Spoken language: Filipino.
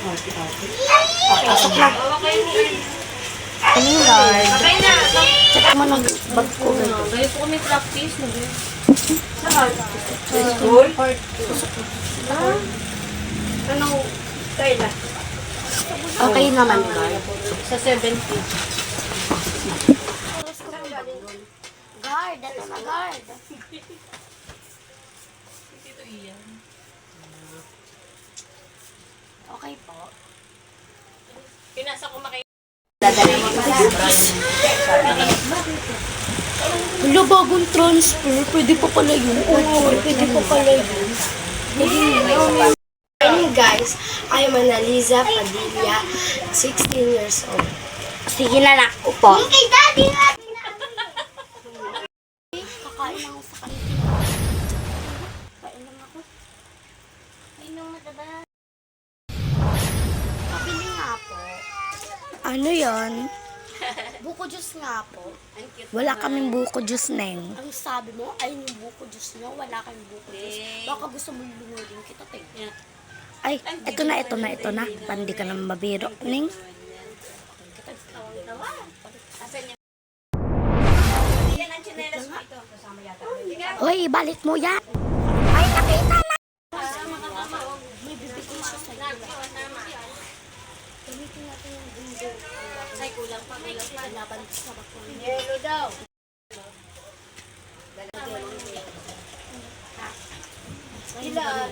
Pasok na. Kaling guard. Check mo ng bag ko. Gaya po kami practice. Saan? Sa school? Anong kailan? Okay naman, guard. Sa 17. Guard, ito na guard. Dito iyan. Okay po. Pinasa ko makikita. Wala, bagong transfer. Pwede pa pala yun. Oo, pwede pa pala yun. Morning guys, I'm Annalisa Padilla, 16 years old. Sige na lang ko po. Okay, daddy nga! Kakain lang ako sa kanila. Kain lang ako. Kain lang mataba. Pabili nga po. Ano yon? Buko juice nga po. Wala kaming buko juice, Neng. Ang sabi mo, ay yung buko juice nyo, wala kang buko juice. Baka gusto mo lungodin kita, tingnan. Ay, ito na. Pandi ka naman mabiro, Neng. Hoy, balik mo yan. Ay, nakita na. May bibigay siya sa iyo. Gamitin natin yung bundo. Ay, kulang pa. Laban sa bakong. Yellow daw. Ilan?